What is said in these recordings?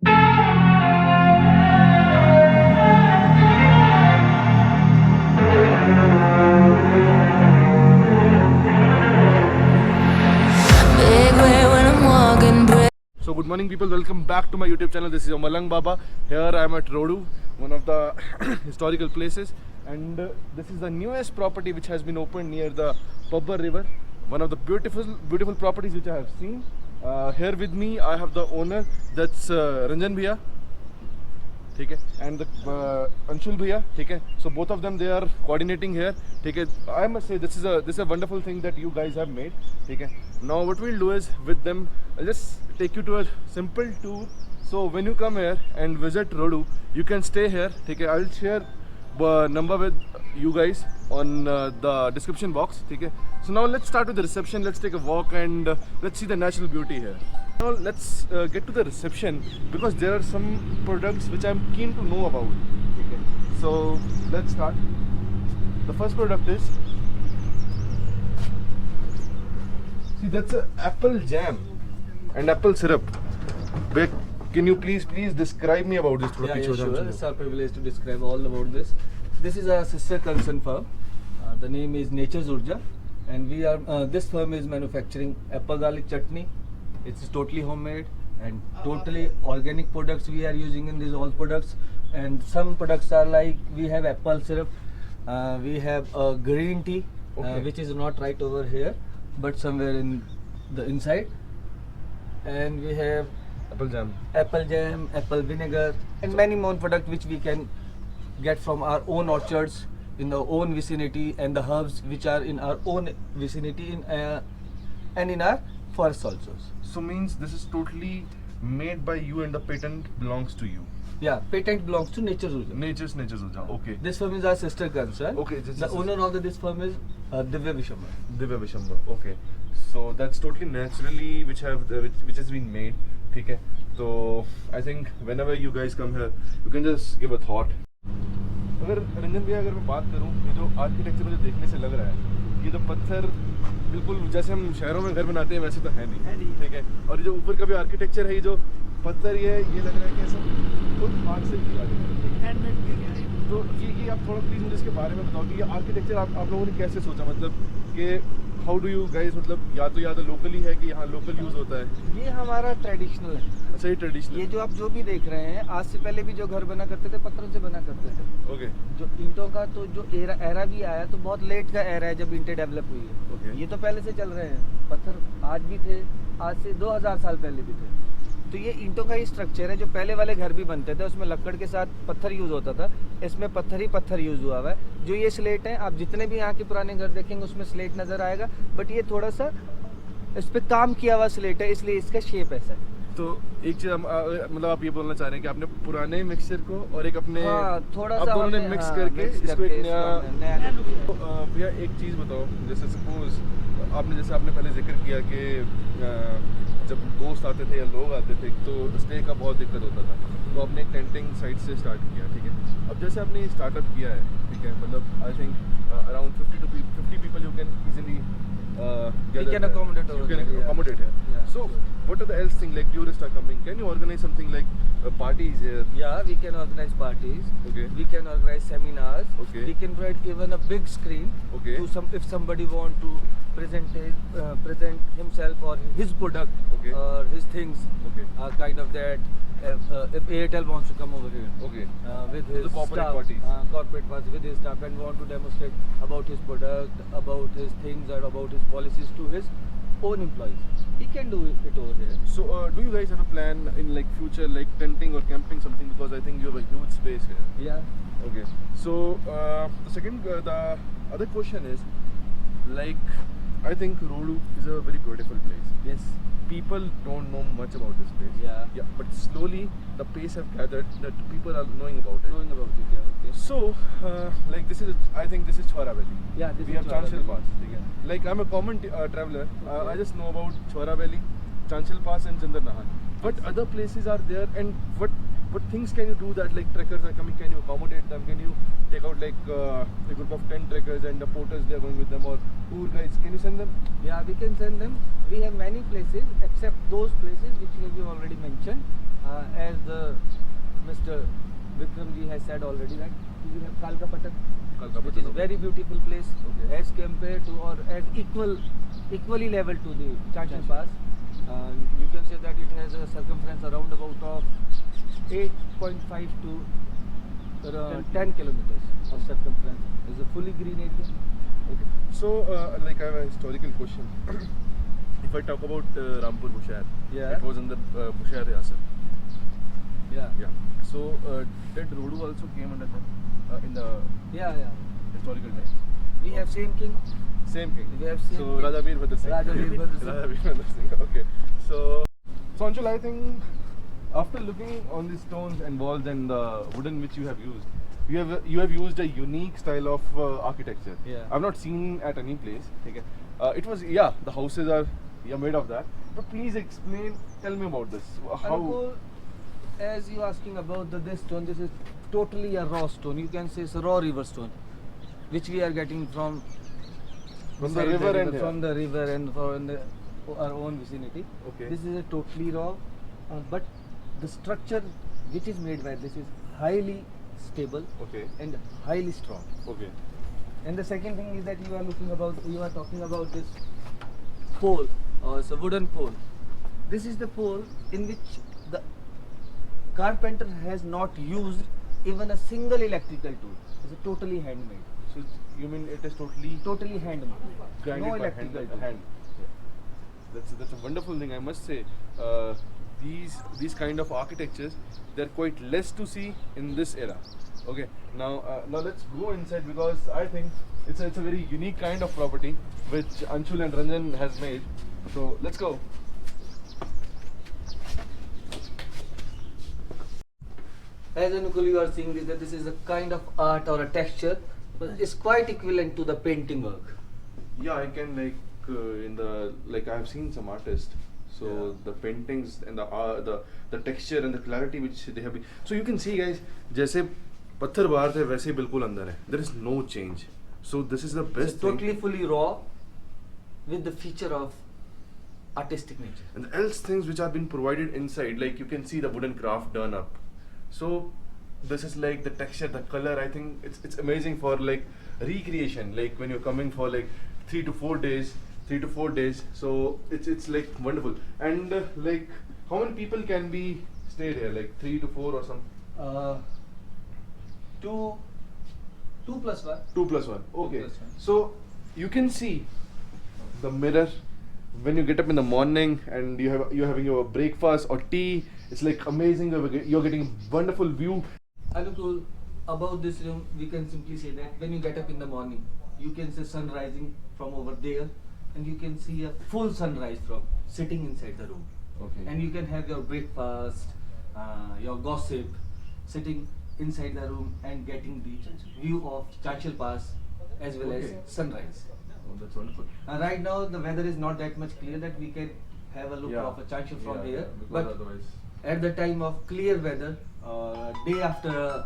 So good morning people, welcome back to my YouTube channel. This is your Malang Baba. Here I am at Rodu, one of the historical places, and this is the newest property which has been opened near the Pabbar river. One of the beautiful properties which I have seen. Here with me I have the owner, that's Ranjan Bhaiya. ठीक है, and the Anshul Bhaiya, ठीक है. So both of them, they are coordinating here, ठीक है. I must say this is a wonderful thing that you guys have made, ठीक है. Now what we'll do is with them, I'll just take you to a simple tour. So when you come here and visit Rodu, you can stay here, ठीक है. I'll share number with you guys on the description box, ठीक है. So now let's start with the reception. Let's take a walk and let's see the natural beauty here. Now let's get to the reception because there are some products which I'm keen to know about. Okay. So let's start. The first product is, see, that's a apple jam and apple syrup. Can you please describe me about this? Yeah, sure. It's our privilege to describe all about this. This is our sister concern firm. The name is Nature's Urja, and we are. This firm is manufacturing apple garlic chutney. It's totally homemade and totally organic products we are using in these all products. And some products are like, we have apple syrup, we have green tea, which is not right over here, but somewhere in the inside. And we have apple jam, apple vinegar, and many more products which we can get from our own orchards in our own vicinity, and the herbs which are in our own vicinity and in our forest also. So means this is totally made by you and the patent belongs to you. Yeah, patent belongs to Nature's Urja. Nature's Urja. Okay. This firm is our sister concern. Okay. The owner of this firm is Divya Vishamba. Divya Vishamba. Okay. So that's totally naturally which has been made. ठीक है. So I think whenever you guys come here, you can just give a thought. अगर रंजन भैया, अगर मैं बात करूँ, ये जो आर्किटेक्चर मुझे देखने से लग रहा है, ये जो पत्थर बिल्कुल जैसे हम शहरों में घर बनाते हैं वैसे तो है नहीं, ठीक है. और ये जो ऊपर का भी आर्किटेक्चर है, ये जो पत्थर ये लग रहा है कि ऐसा खुद हाथ से किया गया है. तो ये आप थोड़ा प्लीज मुझे इसके बारे में बताओ कि ये आर्किटेक्चर आप लोगों ने कैसे सोचा, मतलब कि हाउ डू यू गाइस, मतलब या तो लोकली है कि यहाँ लोकल यूज होता है? ये हमारा ट्रेडिशनल है. अच्छा, ये ट्रेडिशनल. ये जो आप जो भी देख रहे हैं, आज से पहले भी जो घर बना करते थे पत्थरों से बना करते थे. ओके. जो ईंटों का तो जो एरा भी आया तो बहुत लेट का एरा है जब ईंटें डेवलप हुई है. ओके. ये तो पहले से चल रहे हैं. पत्थर आज भी थे, आज से 2000 साल पहले भी थे. तो ये ईंटों का ही स्ट्रक्चर है. जो पहले वाले घर भी बनते थे उसमें लकड़ के साथ पत्थर यूज होता था, इसमें पत्थर ही पत्थर यूज हुआ हुआ है. जो ये स्लेट है, आप जितने भी यहाँ के पुराने घर देखेंगे उसमें स्लेट नजर आएगा, बट ये थोड़ा सा इस पे काम किया हुआ स्लेट है, इसलिए इसका शेप ऐसा है. तो एक चीज मतलब आप ये बोलना चाह रहे हैं कि आपने पुराने मिक्सचर को और एक अपने थोड़ा सा दोनों ने मिक्स करके इसको एक नया. भैया एक चीज बताओ, जैसे सपोज आपने पहले जिक्र किया कि जब दोस्त आते थे या लोग आते थे तो स्टे का बहुत दिक्कत होता था, तो आपने एक टेंटिंग साइट से स्टार्ट किया, ठीक है. अब जैसे आपने स्टार्टअप किया है, ठीक है, मतलब I think around 50 people you can easily we can accommodate here. Yeah. So what are the else thing, like tourists are coming, can you organize something like parties here? Yeah, we can organize parties. Okay. We can organize seminars. Okay. We can provide even a big screen. Okay. To if somebody want to present himself or his product. Okay. Or his things. Okay. Kind of that. If Airtel wants to come over here. Okay. With his corporate staff, parties. Corporate parties with his staff, and want to demonstrate about his product, about his things, or about his policies to his own employees. He can do it over here. So do you guys have a plan in like future, like tenting or camping something, because I think you have a huge space here? Yeah. Okay. So the other question is, like, I think Rodu is a very beautiful place. Yes. People don't know much about this place. Yeah. But slowly the pace have gathered that people are knowing about it. Yeah. Okay. So like I think this is Chhora Valley. Yeah. This we is have Chanchal Pass. Yeah. Like I'm a common traveler. Okay. I just know about Chhora Valley, Chanchal Pass and Chandarnahan. What other places are there, and what things can you do that, like trekkers are coming, can you accommodate them? Can you take out like a group of 10 trekkers and the porters they are going with them, or tour guides, can you send them? Yeah, we can send them. We have many places except those places which we have already mentioned. As the Mr. Vikramji has said already that we have Kalka Patak, Kalka which Patak, is okay. very beautiful place Okay. as compared to or as equally level to the Chanchal Pass. You can say that it has a circumference around about of 8.5 to 10 kilometers of circumference. It's a fully green area. Okay. So, like I have a historical question. If I talk about Rampur Bushahr, Yeah. it was under Bushahr Riyasat. Yeah. Yeah. So, did Rodu also came under that in the Yeah, yeah. historical time? We have same king. Same king. We have same So, king. Raja Veerbhadra Singh. Raja Veerbhadra Singh. Raja Veerbhadra Singh. Okay. So, Anshul, I think after looking on the stones and walls and the wooden which you have used, you have used a unique style of architecture. Yeah. I've not seen at any place. Okay. It was the houses are made of that. But please explain. Tell me about this. How? Anukul, as you asking about this stone, this is totally a raw stone. You can say it's a raw river stone, which we are getting from From beside the river and from the river and from our own vicinity. Okay. This is a totally raw, but the structure which is made by this is highly stable Okay. and highly strong. Okay. And the second thing is that you are talking about this pole, or it's a wooden pole. This is the pole in which the carpenter has not used even a single electrical tool. It's a totally handmade. So you mean it is totally Handmade. grinded No by electrical tool. hand. That's a wonderful thing, I must say. These kind of architectures, they're quite less to see in this era. Okay, now let's go inside, because I think it's a very unique kind of property which Anshul and Ranjan has made. So let's go. As Anukul, you are seeing that this is a kind of art or a texture, but it's quite equivalent to the painting work. Yeah, I can I have seen some artists. So Yeah. the paintings and the texture and the clarity which they have been. So you can see, guys, जैसे पत्थर बाहर थे वैसे ही बिल्कुल अंदर है. There is no change. So this is the It's best thing. totally fully raw with the feature of artistic nature. And the else things which have been provided inside, like you can see the wooden craft done up. So this is like the texture, the color. I think it's amazing for like recreation. Like when you're coming for like 3 to 4 days. So it's like wonderful. And like how many people can be stayed here? Like 3 to 4 or some? 2 plus 1. 2 plus 1. Okay. 2 plus 1. So you can see the mirror when you get up in the morning and you're having your breakfast or tea. It's like amazing. You're getting a wonderful view. Anukul, about this room, we can simply say that when you get up in the morning, you can see sun rising from over there, and you can see a full sunrise from sitting inside the room. Okay. And you can have your breakfast, your gossip, sitting inside the room and getting the view of Chanchal Pass as well Okay. as sunrise. Oh, that's wonderful. Right now the weather is not that much clear that we can have a look Yeah. of a Chanchal from Yeah, here. yeah, because But otherwise. at the time of clear weather, day after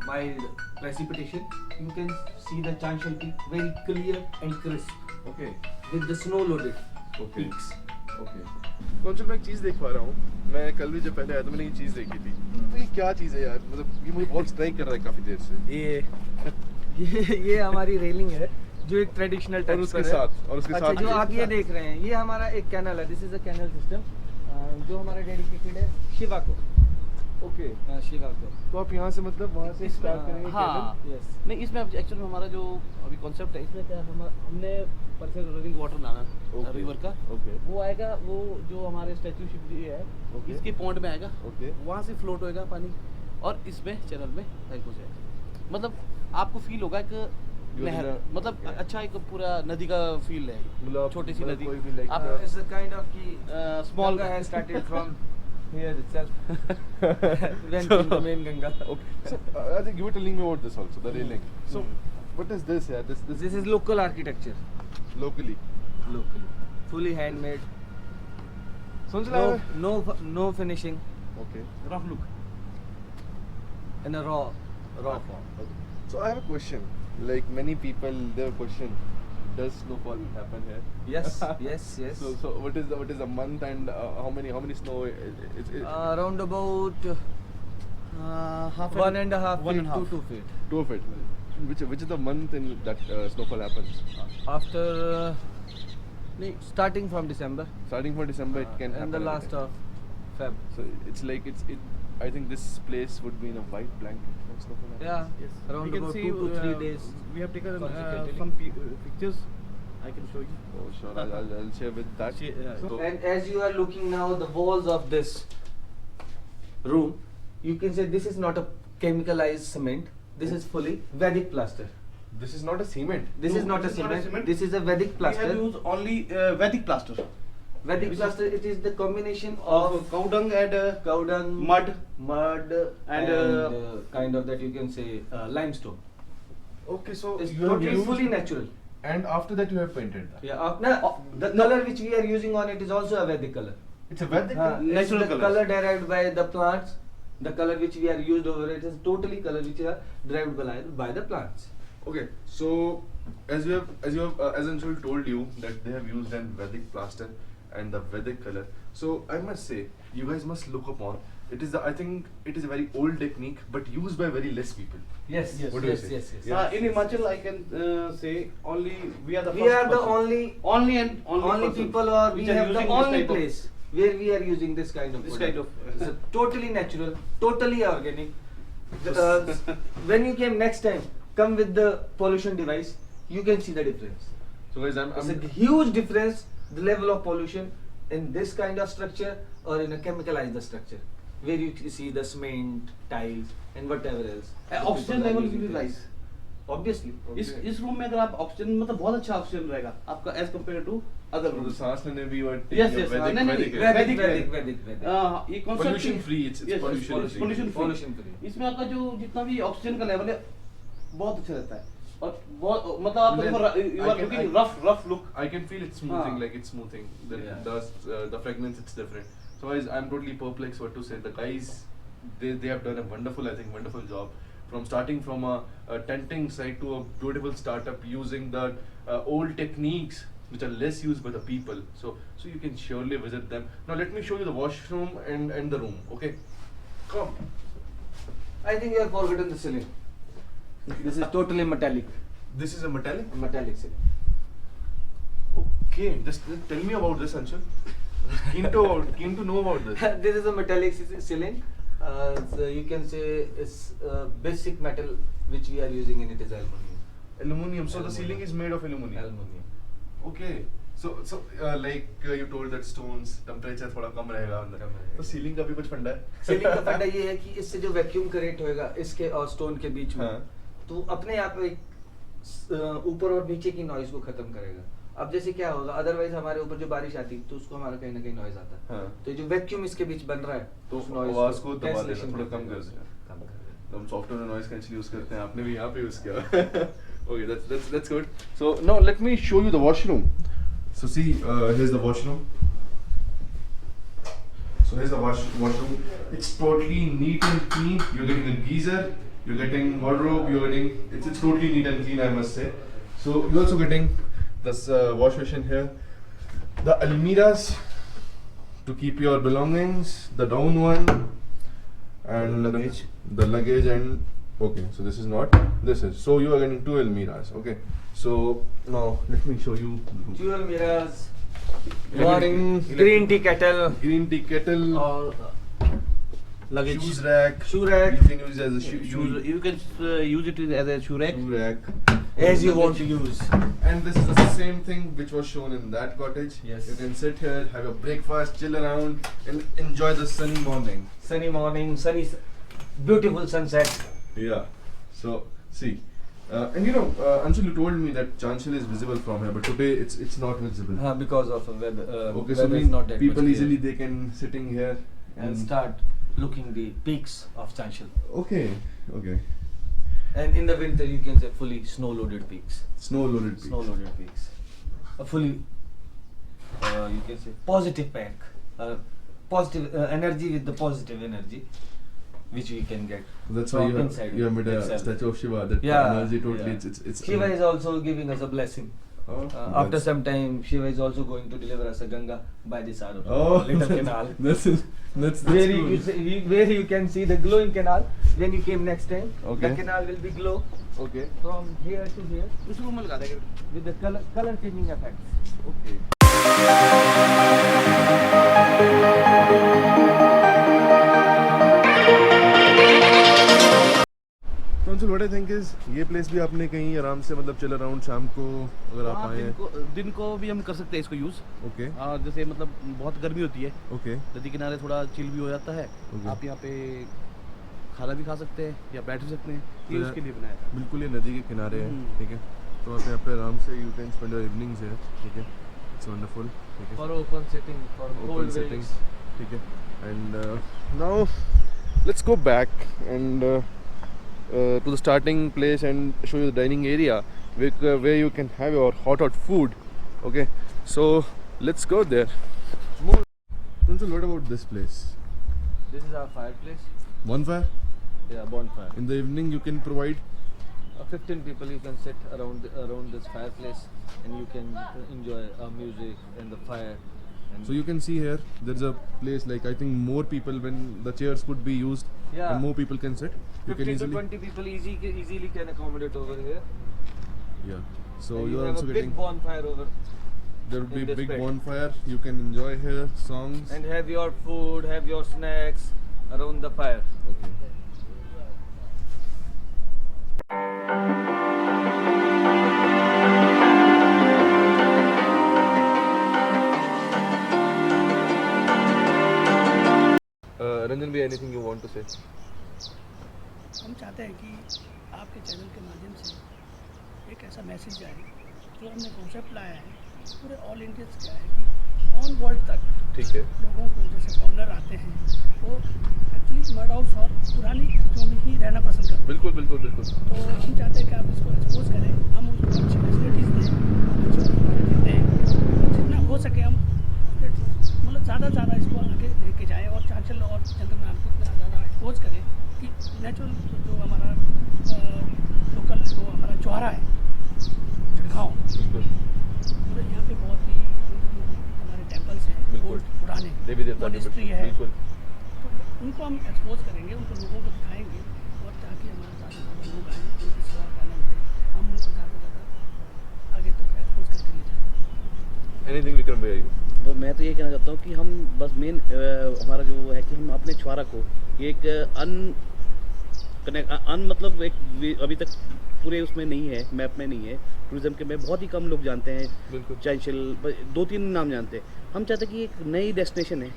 mild precipitation, you can see the Chanchal Peak very clear and crisp Okay. with the snow loaded Okay. peaks. Okay कौन मैं एक चीज़ देख पा रहा हूँ. मैं कल भी जब पहले आया तो मैंने ये चीज़ देखी थी. तो ये क्या चीज़ है यार? मतलब ये मुझे बहुत स्ट्राइक कर रहा है काफ़ी देर से. ये हमारी रेलिंग है जो एक ट्रेडिशनल और टच उसके पर है. साथ और उसके अच्छा, साथ जो आप ये देख रहे हैं ये हमारा एक कैनल है. This is a canal system जो हमारा डेडिकेटेड है शिवा को. ओके. शिवा को. तो आप यहाँ से मतलब वहाँ से स्टार्ट करेंगे हाँ. कैनल? यस. नहीं, इसमें एक्चुअली हमारा जो अभी कॉन्सेप्ट है इसमें क्या हमने पर से रनिंग वाटर लाना Okay. रिवर का. ओके. वो आएगा, वो जो हमारे स्टैचू शिप जी है Okay. इसके पॉन्ड में आएगा. ओके. वहाँ से फ्लोट होएगा पानी और इसमें चैनल में बैंक हो जाएगा. मतलब आपको फील होगा कि You're नहर, in a- मतलब okay. अच्छा एक पूरा नदी का फील है. मतलब छोटी सी मतलब नदी. कोई भी like आप It's a kind of key. small Ganga has started from here itself. Went So- into main Ganga. Okay. So I think you were telling me about this also, the railing. So what is this? Yeah, this This is local architecture. locally. Locally. Fully handmade. Sonjala. No finishing. Okay. Rough look. In a raw form. Okay. So I have a question. Like many people, they have a question. does snowfall happen here? Yes, yes, yes. So what is the month and how many snow is Around about Half 1.5 1 feet and a half. to 2 feet. 2 of it? Which is the month in that snowfall happens? After starting from December Starting from December, it can happen. and the last anytime. of Feb. So it's like it. I think this place would be in a white blanket when snowfall happens. Yeah, Yes. around You can about see, 2 to 3 days. We have taken consecutively. some pictures. I can show you. Oh sure, I'll share with that. So- And as you are looking now, the walls of this room, you can say this is not a chemicalized cement. This is fully Vedic plaster. This is not a cement. This No, is not a this is not a cement. cement. This is a Vedic We plaster. have used only Vedic plaster. Vedic Which is- plaster. It is the combination Of of cow dung and cow dung, mud. mud, And, kind of that you can say limestone. Okay, so It's you have totally used, fully natural. and after that you have painted that. Yeah. The color which we are using on it is also a Vedic color. It's a Vedic. It's Natural the colours. color derived by the plants. The color which we are used over it is totally color which are derived by the plants. Okay, so as Anshul told you that they have used an Vedic plaster and the Vedic color. So I must say, you guys must look upon. I think it is a very old technique, but used by very less people. Yes, Yes. What do you yes, say? yes, yes. Yeah. In Himachal, I can say only we are the We first are the person. only only person people, or we which are have the using this only type of- place where we are using this kind of This product. kind of- So totally natural, totally organic. Uh, when you came next time, come with the pollution device, you can see the difference. So guys, It's a huge difference, the level of pollution in this kind of structure or in a chemicalized structure, where you see the cement, tiles and whatever else. Oxygen level भी rise Obviously. इस room में अगर आप oxygen मतलब बहुत अच्छा oxygen रहेगा आपका एज कम्पेयर टू अदर तो रूम्स सांस लेने भी और Yes, yes, Vedic, नहीं, नहीं, Vedic है। Vedic, Vedic. ये concept Pollution he- free, it's Yes, pollution free. pollution free. Pollution free. इसमें आपका जो जितना भी ऑक्सीजन का लेवल है बहुत अच्छा रहता है और बहुत मतलब आप Then you I are can- looking rough look I can feel it smoothing, हाँ. like it's smoothing. Yeah. The fragrance, it's different. So guys, I'm totally perplexed what to say. The guys, they have done a wonderful job. From starting from a tenting site to a beautiful startup using the old techniques which are less used by the people. So you can surely visit them. Now let me show you the washroom and the room. Okay, come. I think you have forgotten the ceiling. This is totally metallic. This is a metallic. Metallic ceiling. Okay, just tell me about this, Anshul. Keen to know about this. This is a metallic ceiling. So you can say it's basic metal which we are using in it is aluminum. Aluminium. So the Aluminium. ceiling is made of aluminium. Aluminum. Okay. So like you told that stones temperature थोड़ा कम रहेगा अंदर. कम रहेगा. तो ceiling का भी कुछ फंडा है? सीलिंग का फंडा ये है कि इससे जो वैक्यूम करेक्ट होएगा इसके और स्टोन के बीच में, हाँ. तो अपने आप एक ऊपर और नीचे की नॉइज को खत्म करेगा. अब जैसे क्या होगा, अदरवाइज हमारे ऊपर जो बारिश आती तो उसको हमारा कहीं ना कहीं नॉइज आता है. हाँ. तो जो वैक्यूम इसके बीच बन रहा है तो उस noise आवाज को दबा देना, cancellation थोड़ा करता कम है. कर देना. कम कर देना. तो हम सॉफ्टवेयर नॉइज कैंसिल यूज करते हैं. आपने भी यहाँ पे यूज किया. Okay, that's good. So now let me show you the washroom. So see, here's the washroom. So here's the washroom. It's totally neat and clean. You're getting a geyser. You're getting wardrobe. It's totally neat and clean, I must say. So you're also getting this wash basin here. The almiras to keep your belongings. The down one. And the luggage and okay, so this is not. This is. So you are getting 2 almiras. Okay. So now let me show you. Dual mirrors, You're getting green tea kettle, green tea kettle, or luggage, shoes rack. shoe rack, You can use it as a you can use it as a shoe rack. shoe rack. as you want to use. And this is the same thing which was shown in that cottage. Yes. You can sit here, have your breakfast, chill around, and enjoy the sunny morning. Sunny morning, beautiful sunset. Yeah. So see, and Anshul, you told me that Chanchal is visible from here, but today it's not visible. Because of weather. Okay, so weather is mean not that people much easily clear. they can sitting here and start looking the peaks of Chanchal. Okay. And in the winter, you can say fully snow-loaded peaks. Snow-loaded peaks. Snow-loaded peaks. A fully, you can say, positive pack. Positive energy with the positive energy, which we can get. That's why from you have made a itself. statue of Shiva. That Yeah, energy totally. yeah. It's Shiva is also giving us a blessing. After some time, Shiva is also going to deliver us a Ganga by this Arun, Oh, little canal. that's Where cool. where you can see the glowing canal. When you came next time, Okay. the canal will be glow Okay. from here to here उसको मैं लगा देंगे with the color changing effects. Okay. तो Anshul what I think is ये place भी आपने कहीं आराम से मतलब चिल अराउंड शाम को अगर आप हाँ, आए दिन को भी हम कर सकते हैं इसको यूज़ ओके जैसे मतलब बहुत गर्मी होती है ओके नदी किनारे थोड़ा चिल भी हो जाता है Okay. आप यहाँ पे खाना भी खा सकते हैं या बैठ भी सकते हैं ये तो उसके लिए बनाया था बिल्कुल ये नदी के किनारे है हम्म। ठीक है तो आप यहाँ पे आराम से you can spend your evenings है ठीक है इट्स वंडरफुल ठीक है For open setting, for open cold setting waves. ठीक है and now let's go back and to the starting place and show you the dining area where you can have your hot food okay so let's go there Anshul what about this place This is our fireplace. bonfire Yeah, bonfire. in the evening you can provide 15 people you can sit around this fireplace and you can enjoy music and the fire. And so you can see here there's a place like I think more people when the chairs could be used Yeah. and more people can sit you 15 can to easily 20 people easily can accommodate over here. yeah so And you you are have also a big getting bonfire over there would be in this big bed. bonfire you can enjoy here songs and have your food, have your snacks around the fire. okay Ranjan bhai anything you want to say हम चाहते हैं कि आपके channel के माध्यम से एक ऐसा मैसेज जाए जो हमने कॉन्सेप्ट लाया है पूरे ऑल इंडिया से क्या है कि ऑन वर्ल्ड तक ठीक है लोगों को जैसे फॉरनर आते हैं वो एक्चुअली मड हाउस और पुरानी चीज़ों में ही रहना पसंद करते हैं बिल्कुल बिल्कुल बिल्कुल तो हम चाहते हैं कि आप इसको एक्सपोज करें हम उनको अच्छी फैसिलिटीज़ दें अच्छी फैसिलिटीज़ दें और जितना हो सके हम मतलब ज़्यादा से ज़्यादा इसको आगे लेके जाएँ और चांचल और चंद्रनाथ को इतना ज़्यादा एक्सपोज करें कि नेचुरल जो हमारा लोकल जो हमारा चौरा है चिड़गांव बिल्कुल मतलब यहाँ पे बहुत ही हमारे टेम्पल्स हैं बिल्कुल। old पुराने देवी देवता के हिस्ट्री है बिल्कुल तो उनको हम एक्सपोज करेंगे उनको लोगों को दिखाएंगे और ताकि हमारे ज़्यादा से ज़्यादा लोग आएँ उनकी सेवा का आनंद लें हम उनको ज़्यादा से ज़्यादा आगे तक एक्सपोज करके ले जाएँ anything विक्रम भैया you तो मैं तो ये कहना चाहता हूँ कि हम बस मेन हमारा जो है कि हम अपने छुआरा को एक अन मतलब एक अभी तक पूरे उसमें नहीं है मैप में नहीं है टूरिज्म के में बहुत ही कम लोग जानते हैं बिल्कुल चांचल 2-3 नाम जानते हैं हम चाहते हैं कि एक नई डेस्टिनेशन है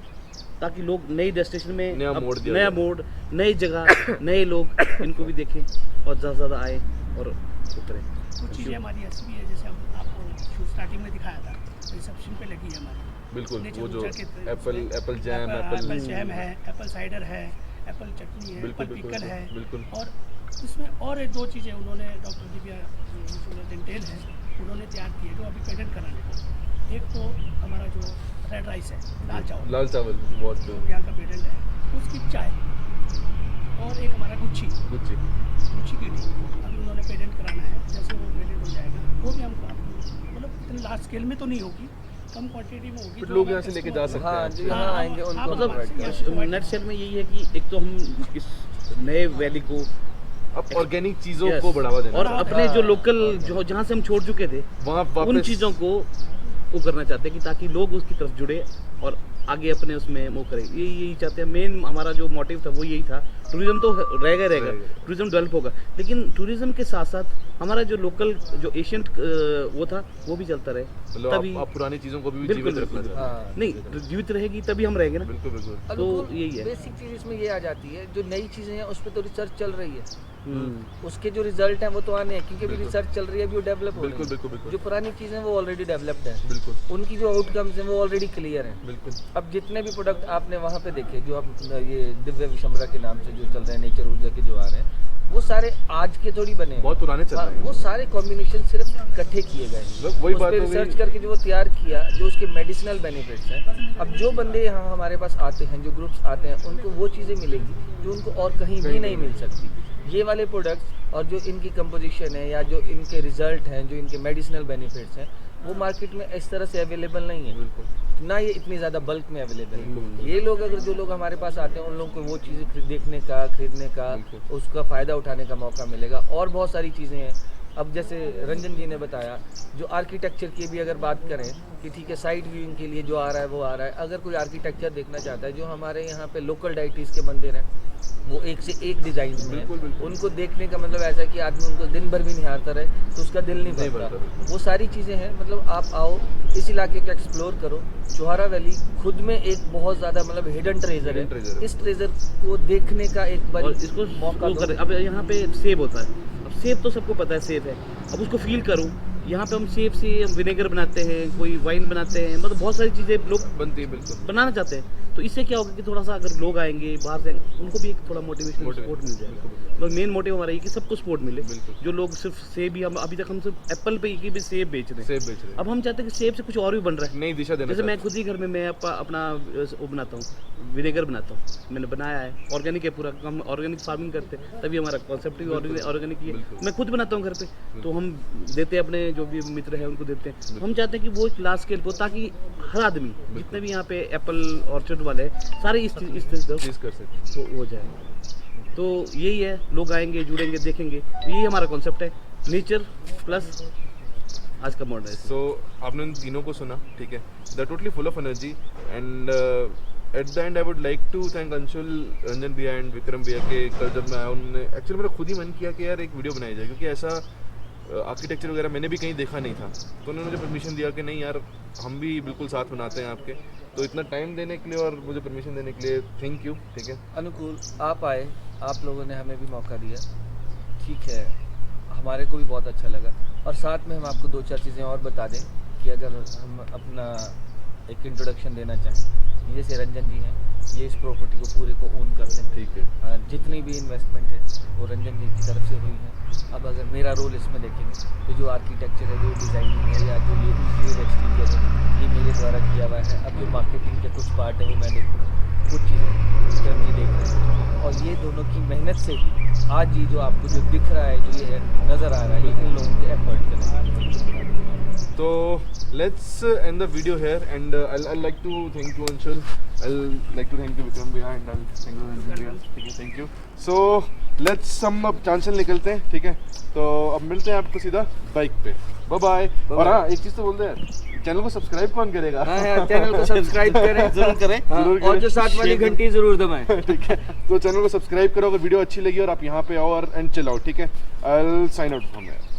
ताकि लोग नई डेस्टिनेशन में नया अब मोड़ दिया नया जाए। मोड़ नई जगह नए लोग इनको भी देखें और ज़्यादा से ज़्यादा आए और वो करें कुछ चीज़ें हमारी ऐसी भी है जैसे हम आपको स्टार्टिंग में दिखाया था रिसेप्शन पे लगी है हमारी बिल्कुल नेचर वो जो ऊर्जा के एप्पल जैम एप्पल जैम है एप्पल साइडर है एप्पल चटनी है बिल्कुल, एप्पल बिल्कुल, पिकल है बिल्कुल। और इसमें और एक 2 चीज़ें उन्होंने डॉक्टर दिव्या डेंटेल है उन्होंने तैयार की है जो अभी पेटेंट कराने को एक तो हमारा जो रेड राइस है लाल चावल लाल चावल बहुत जो यहाँ का पेटेंट है उसकी चाय और एक हमारा गुच्छी की टी अभी उन्होंने पेटेंट कराना है जैसे वो पेटेंट हो जाएगा वो भी हम मतलब इतने लार्ज स्केल में तो नहीं होगी कम क्वांटिटी में होगी But जो लोग हमारे यहाँ से लेके जा customer- सकते हैं। हाँ जो यहाँ आएंगे उनको मतलब provide yes, करेंगे। provide नेट सेल में यही है कि एक तो हम इस नए वैली को अब ऑर्गेनिक चीजों Yes. को बढ़ावा देना और है। अपने जो लोकल जो जहाँ से हम छोड़ चुके थे वहाँ उन वापस चीज़ों को वो करना चाहते हैं कि ताकि लोग उसकी तरफ जुड़े और आगे अपने उसमें वो करें यही चाहते हैं मेन हमारा जो मोटिव था वो यही था टूरिज्म तो रहेगा रहेगा। टूरिज्म डेवलप होगा लेकिन टूरिज्म के साथ साथ हमारा जो लोकल जो एशियंट वो था वो भी चलता रहे मतलब तभी आप पुरानी चीजों को भी बिल्कुल, जीवित रखना बिल्कुल। चाहते हैं। हाँ नहीं जीवित रहेगी तभी हम रहेंगे ना बिल्कुल बिल्कुल तो यही है बेसिक चीज इसमें ये आ जाती है जो नई चीजें हैं उस पर तो रिसर्च चल रही है हम्म। उसके जो रिजल्ट हैं वो तो आने हैं क्योंकि अभी बिल्कुल। रिसर्च चल रही है अभी वो डेवलप हो रही बिल्कुल है बिल्कुल बिल्कुल जो पुरानी चीजें हैं वो ऑलरेडी डेवलप्ड हैं बिल्कुल उनकी जो आउटकम्स हैं वो ऑलरेडी क्लियर हैं बिल्कुल अब जितने भी प्रोडक्ट आपने वहाँ पे देखे जो आप ये दिव्य विशंबरा के नाम से जो चल रहे हैं नेचर ऊर्जा के जो आ रहे हैं वो सारे आज के थोड़ी बने हैं। बहुत पुराने चल हाँ, रहे हैं वो सारे कॉम्बिनेशन सिर्फ इकट्ठे किए गए हैं मतलब वही उस बात पे हो गई रिसर्च करके जो वो तैयार किया जो उसके मेडिसिनल बेनिफिट्स हैं अब जो बंदे यहाँ हमारे पास आते हैं जो ग्रुप्स आते हैं उनको वो चीज़ें मिलेंगी जो उनको और कहीं भी नहीं मिल सकती ये वाले प्रोडक्ट्स और जो इनकी कंपोजिशन है या जो इनके रिजल्ट हैं जो इनके मेडिसिनल बेनिफिट्स हैं वो मार्केट में इस तरह से अवेलेबल नहीं है, ना ये इतनी ज़्यादा बल्क में अवेलेबल है। ये लोग अगर जो लोग हमारे पास आते हैं उन लोगों को वो चीज़ें देखने का, खरीदने का, उसका फ़ायदा उठाने का मौका मिलेगा। और बहुत सारी चीज़ें हैं। अब जैसे रंजन जी ने बताया, जो आर्किटेक्चर की भी अगर बात करें कि ठीक है, साइड व्यूइंग के लिए जो आ रहा है वो आ रहा है। अगर कोई आर्किटेक्चर देखना चाहता है, जो हमारे यहाँ पे लोकल डाइटीज़ के मंदिर हैं वो एक से एक डिज़ाइन में है, उनको देखने का मतलब ऐसा है कि आदमी उनको दिन भर भी निहारता रहे तो उसका दिल नहीं भरता। वो सारी चीज़ें हैं। मतलब आप आओ, इस इलाके को एक्सप्लोर करो। चौहारा वैली खुद में एक बहुत ज़्यादा मतलब हिडन ट्रेजर है। इस ट्रेजर को देखने का एक बार और इसको मौका वो करें। अब यहाँ पे सेब होता है, अब सेब तो सबको पता है सेब है, अब उसको फील करूँ। यहाँ पे हम सेब से हम विनेगर बनाते हैं, कोई वाइन बनाते हैं, मतलब बहुत सारी चीज़ें लोग बनती है, बिल्कुल बनाना चाहते हैं। तो इससे क्या होगा कि थोड़ा सा अगर लोग आएंगे बाहर से, उनको भी एक थोड़ा मोटिवेशन सपोर्ट मिल जाएगा। मतलब मेन मोटिव हमारा ये कि सबको सपोर्ट मिले। जो लोग सिर्फ सेब ही, हम अभी तक हम सिर्फ एप्पल पे ही भी सेब बेच रहे हैं। अब हम चाहते हैं कि सेब से कुछ और भी बन रहा है, नई दिशा देना जैसे मैं खुद ही घर में मैं अपना वो बनाता हूँ, विनेगर बनाता हूँ, मैंने बनाया है, ऑर्गेनिक है पूरा। हम ऑर्गेनिक फार्मिंग करते हैं, तभी हमारा कॉन्सेप्ट भी ऑर्गेनिक ही है। मैं खुद बनाता हूँ घर पे, तो हम देते हैं अपने जो भी मित्र हैं उनको देते हैं। हम चाहते हैं कि वो एक लार्ज स्केल पे हो, ताकि हर आदमी जितने भी यहाँ पे एप्पल ऑर्चर्ड वाले हैं सारे इस चीज़ कर सकते हैं। हो जाए। तो यही है, लोग आएंगे, जुड़ेंगे, देखेंगे। यही हमारा कॉन्सेप्ट है, नेचर प्लस आज का मॉडर्न। सो आपने उन तीनों को सुना, ठीक है, they are totally full of energy and at the end I would like to thank Anshul, Ranjan भैया एंड विक्रम भैया के कल जब मैं आया उन्होंने एक्चुअली मेरा खुद ही मन किया कि यार एक वीडियो बनाई जाए, क्योंकि ऐसा आर्किटेक्चर वगैरह मैंने भी कहीं देखा नहीं था। तो उन्होंने मुझे परमिशन दिया कि नहीं यार हम भी बिल्कुल साथ बनाते हैं आपके। तो इतना टाइम देने के लिए और मुझे परमिशन देने के लिए थैंक यू। ठीक है अनुकूल, आप आए, आप लोगों ने हमें भी मौका दिया, ठीक है, हमारे को भी बहुत अच्छा लगा। और साथ में हम आपको दो चार चीज़ें और बता दें कि अगर हम अपना एक इंट्रोडक्शन देना चाहें, जैसे रंजन जी हैं, ये इस प्रॉपर्टी को पूरे को ओन करते हैं। ठीक है, जितनी भी इन्वेस्टमेंट है वो रंजन जी की तरफ से हुई है। अब अगर मेरा रोल इसमें देखेंगे तो जो आर्किटेक्चर है, जो डिज़ाइनिंग है, या जो ये इंटीरियर एक्सटीरियर है, ये मेरे द्वारा किया हुआ है। अब जो मार्केटिंग के कुछ पार्ट है वो मैं देखूँगा, कुछ चीज़ें विक्रम जी देख रहे हैं। और ये दोनों की मेहनत से ही आज ये जो आपको जो दिख रहा है, जो ये नज़र आ रहा है, ये इन लोगों के एफर्ट करें। तो let's end the video here and I'll like to thank you Anshul, I'll like to thank you Vikram bhaiya and I'll thank you Ranjan bhaiya। ठीक है, thank you। So let's हम अब चांचल निकलते हैं, ठीक है, तो अब मिलते हैं आपको सीधा बाइक पे। Bye bye. और हाँ, एक चीज़ तो बोल दे यार, चैनल को सब्सक्राइब कौन करेगा? हाँ, चैनल को सब्सक्राइब करें, जरूर करें, जरूर करें। और जो साथ वाली घंटी जरूर दबाएं। ठीक है, तो चैनल को सब्सक्राइब करो अगर वीडियो अच्छी लगी और आप यहाँ पे आओ और एंड चिल आउट। ठीक है, I will sign out from here.